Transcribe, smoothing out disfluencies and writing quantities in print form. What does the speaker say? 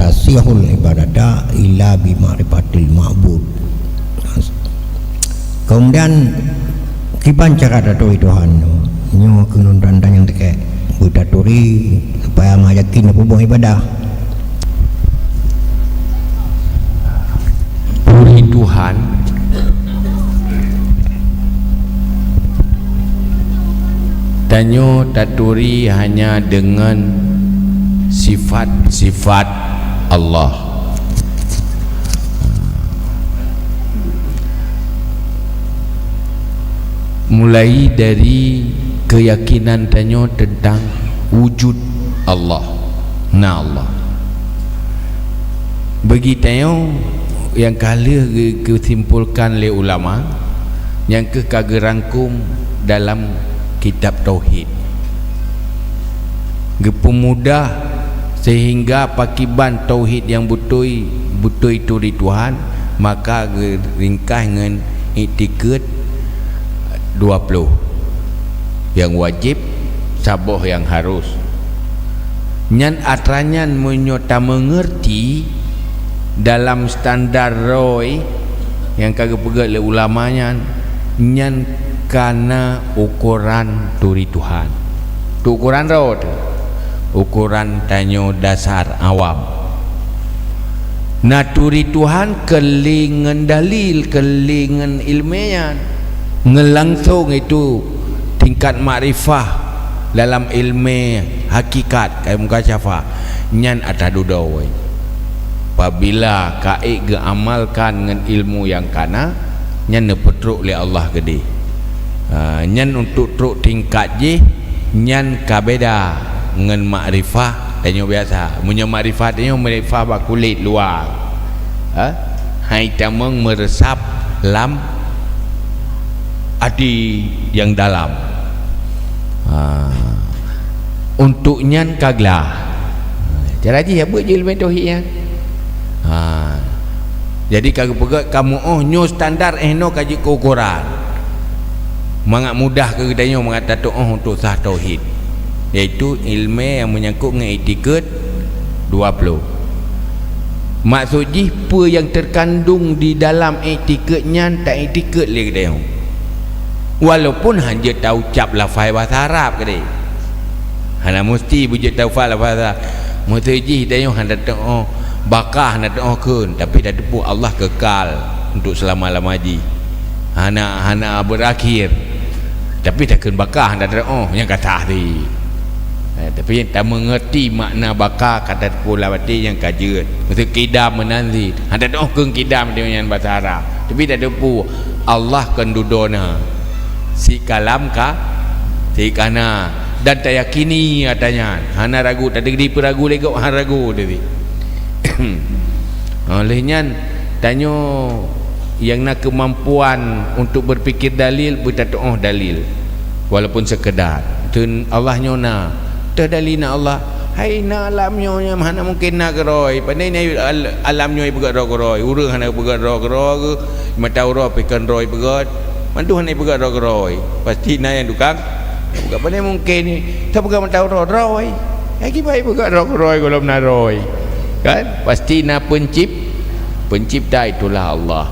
tasihul ibadata illa bi ma'rifatil ma'bud. Kemudian kiban cara datoi Tuhan nyo kunun randang yang dekat budaturi supaya mayakin apa buang ibadah. Puri Tuhan tanyo taturi hanya dengan sifat-sifat Allah. Mulai dari keyakinan tanyo tentang wujud Allah. Nah Allah. Bagi tanyo yang kala kesimpulkan oleh ulama yang kekagerangkum dalam kitab tauhid. Gepemudah sehingga pakiban tauhid yang betul turi Tuhan, maka ringkas dengan iktikad 20 yang wajib, saboh yang harus. Nyan atranyan menyota mengerti dalam standar ROI yang kagak pegat oleh ulamanya, nyan karena ukuran turi Tuhan. Tu ukuran ROI, ukuran tanyo dasar awam. Nah turi Tuhan kelingan dalil, kelingan ilmiah, ngelangsung itu tingkat makrifah dalam ilmu hakikat kayak muka syafa nyan atadudawai. Apabila kai amalkan dengan ilmu yang kana nyan nepetruk oleh Allah gede. Nyan untuk truk tingkat je nyan kabeda dengan makrifah tanyo biasa. Punya makrifah tanyo makrifah bak kulit luar. Hai tamang meresap lam adi yang dalam. Untuk nyan kaglah. Cara je buat je ilmu tauhid ya. Jadi kagak pegat kamu nyo standar no kaji ukuran. Mangat mudah ke danyo mengatakan untuk sah tauhid. Iaitu ilmu yang menyangkut dengan iktikad 20. Maksud je apa yang terkandung di dalam iktikadnya tak iktikad lagi danyo. Walaupun hanya tahu ucap lafaz bahasa Arab ke dia. Hana mesti wujud tahu lafaz Arab. Mesti danyo handa bakah nak doakan, tapi dah tepuk Allah kekal untuk selama-lamanya. Hana berakhir, tapi takkan bakah nak doa yang kata tadi. Tapi tak mengerti makna bakah kata tepuk lawati yang kajian. Mesti kidam menanti. Handa doakan kidam dengan bahasa Arab, tapi dah tepuk Allah kan dudona. Si kalam ka, si kana dan tak yakini katanya. Hana ragu, tak ada peragu lagi, hana ragu tadi. Olehnya tanyo yang nak kemampuan untuk berfikir dalil bertatoh dalil walaupun sekedar tun Allah nyona terdalina Allah hai na alam nyonya mana mungkin nak geroi pandai ni alam nyoy begat geroi urang hana begat geroi mata ura pikan roi begat mantu hana begat geroi pasti na yang dukang begat pandai mungkin ni tak begat mata ura roi lagi baik begat geroi kalau na roi kan pasti na pencipta itulah Allah.